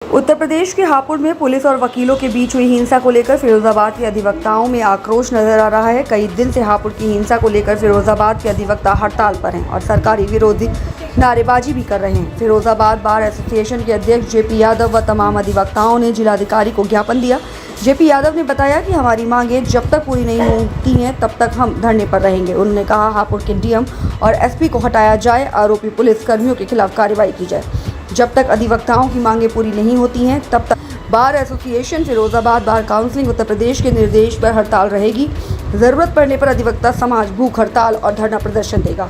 उत्तर प्रदेश के हापुड़ में पुलिस और वकीलों के बीच हुई हिंसा को लेकर फिरोजाबाद के अधिवक्ताओं में आक्रोश नजर आ रहा है। कई दिन से हापुड़ की हिंसा को लेकर फिरोजाबाद के अधिवक्ता हड़ताल पर हैं और सरकारी विरोधी नारेबाजी भी कर रहे हैं। फिरोजाबाद बार एसोसिएशन के अध्यक्ष जेपी यादव व तमाम अधिवक्ताओं ने जिलाधिकारी को ज्ञापन दिया। जेपी यादव ने बताया कि हमारी मांगें जब तक पूरी नहीं होती हैं तब तक हम धरने पर रहेंगे। उन्होंने कहा हापुड़ के डीएम और एसपी को हटाया जाए, आरोपी पुलिस कर्मियों के खिलाफ कार्रवाई की जाए। जब तक अधिवक्ताओं की मांगें पूरी नहीं होती हैं तब तक bar association Firozabad bar council Uttar Pradesh के निर्देश पर हड़ताल रहेगी। जरूरत पड़ने पर अधिवक्ता समाज भूख हड़ताल और धरना प्रदर्शन देगा।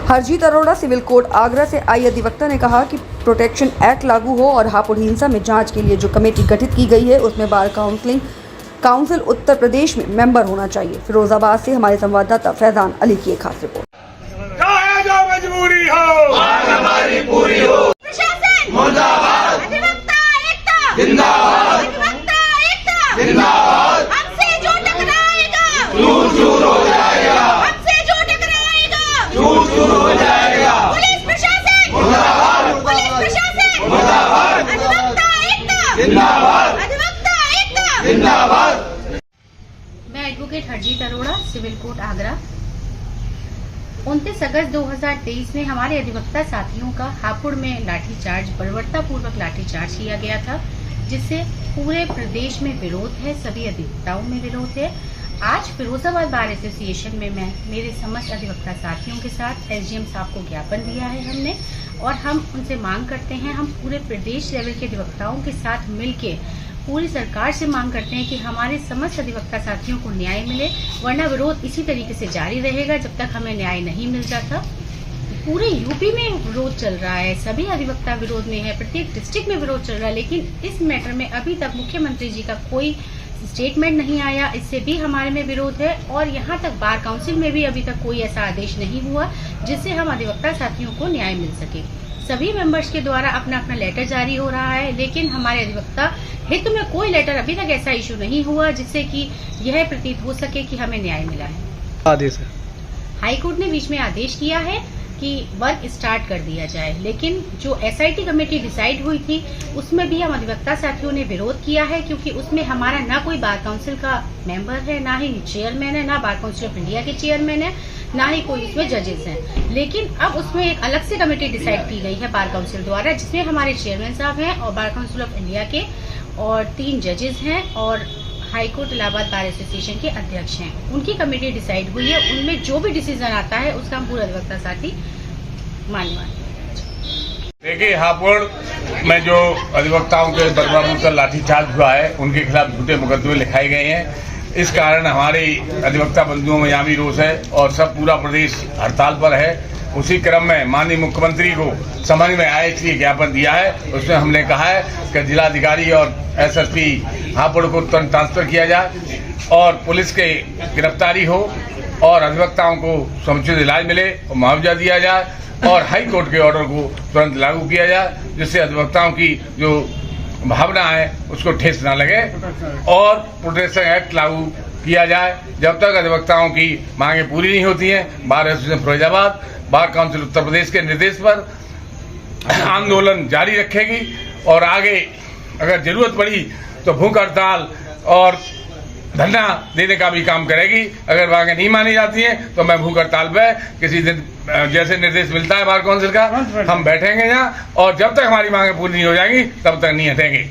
हरजीत अरोड़ा सिविल कोर्ट आगरा से आई अधिवक्ता ने कहा कि प्रोटेक्शन एक्ट लागू हो और हापुड़ हिंसा में जांच के लिए जो कमेटी गठित की गई है उसमें बार काउंसिल उत्तर प्रदेश में मेंबर होना चाहिए। फिरोजाबाद से हमारे संवाददाता फैजान अली की एक खास रिपोर्ट। मजबूरी हो हमारी पूरी हो, मुर्दाबाद, अधिवक्ता एकता जिंदाबाद, अधिवक्ता एकता जिंदाबाद, हमसे जो टकराएगा चूर चूर हो जाएगा, हमसे जो टकराएगा चूर चूर हो जाएगा। पुलिस प्रशासन मुर्दाबाद, पुलिस प्रशासन मुर्दाबाद, अधिवक्ता एकता जिंदाबाद, अधिवक्ता एकता जिंदाबाद। मैं advocate Harjeet Arora civil court Agra. 29 अगस्त 2023 में हमारे अधिवक्ता साथियों का हापुड़ में लाठीचार्ज, बर्बरतापूर्वक लाठीचार्ज किया गया था, जिससे पूरे प्रदेश में विरोध है, सभी अधिवक्ताओं में विरोध है। आज फिरोजाबाद बार एसोसिएशन में मैं मेरे समस्त अधिवक्ता साथियों के साथ एसडीएम साहब को ज्ञापन दिया है हमने, और हम उनसे मांग करते हैं, हम पूरे प्रदेश लेवल के अधिवक्ताओं के साथ मिलके पूरी सरकार से मांग करते हैं कि हमारे समस्त अधिवक्ता साथियों को न्याय मिले, वरना विरोध इसी तरीके से जारी रहेगा जब तक हमें न्याय नहीं मिल जाता। पूरे यूपी में विरोध चल रहा है, सभी अधिवक्ता विरोध में है, प्रत्येक डिस्ट्रिक्ट में विरोध चल रहा है, लेकिन इस मैटर में अभी तक मुख्यमंत्री जी का कोई स्टेटमेंट नहीं आया। इससे भी हमारे में विरोध है, और यहाँ तक बार काउंसिल में भी अभी तक कोई ऐसा आदेश नहीं हुआ जिससे हम अधिवक्ता साथियों को न्याय मिल सके। सभी मेंबर्स के द्वारा अपना अपना लेटर जारी हो रहा है, लेकिन हमारे अधिवक्ता हित में कोई लेटर अभी तक ऐसा इशू नहीं हुआ जिससे कि यह प्रतीत हो सके कि हमें न्याय मिला है। आदेश है हाई कोर्ट ने बीच में आदेश किया है कि वर्क स्टार्ट कर दिया जाए, लेकिन जो एसआईटी कमेटी डिसाइड हुई थी उसमें भी हम अधिवक्ता साथियों ने विरोध किया है, क्योंकि उसमें हमारा ना कोई बार काउंसिल का मेंबर है, ना ही चेयरमैन है, ना बार काउंसिल ऑफ इंडिया के चेयरमैन है, ना ही कोई उसमें जजेस हैं। लेकिन अब उसमें एक अलग से कमेटी डिसाइड की गई है बार काउंसिल द्वारा, जिसमें हमारे चेयरमैन साहब हैं और बार काउंसिल ऑफ इंडिया के और 3 जजेस हैं और हाईकोर्ट इलाहाबाद बार एसोसिएशन के अध्यक्ष हैं। उनकी कमेटी डिसाइड हुई है, उनमें जो भी डिसीजन आता है उसका हम पूरा अधिवक्ता साथी मानवा। देखिए, हापुड़ में जो अधिवक्ताओं के बर्बरता लाठीचार्ज हुआ है उनके खिलाफ झूठे मुकदमे लिखाए गए हैं। इस कारण हमारे अधिवक्ता बंधुओं में यहाँ भी रोष है और सब पूरा प्रदेश हड़ताल पर है। उसी क्रम में माननीय मुख्यमंत्री को समझ में आए इसलिए ज्ञापन दिया है। उसमें हमने कहा है कि जिलाधिकारी और एसएसपी हापुड़ को तुरंत ट्रांसफर किया जाए और पुलिस के गिरफ्तारी हो और अधिवक्ताओं को समुचित इलाज मिले और मुआवजा दिया जाए और हाई कोर्ट के ऑर्डर को तुरंत लागू किया जाए, जिससे अधिवक्ताओं की जो भावना है उसको ठेस न लगे और प्रोटेक्शन एक्ट लागू किया जाए। जब तक अधिवक्ताओं की मांगें पूरी नहीं होती हैं, bar association Firozabad bar council Uttar Pradesh के निर्देश पर आंदोलन जारी रखेगी और आगे अगर जरूरत पड़ी तो भूख हड़ताल और धरना देने का भी काम करेगी। अगर मांगें नहीं मानी जाती हैं तो मैं भूख हड़ताल पे किसी दिन जैसे निर्देश मिलता है बार काउंसिल का हम बैठेंगे यहाँ, और जब तक हमारी मांगें पूरी नहीं हो जाएंगी तब तक नहीं हटेंगे।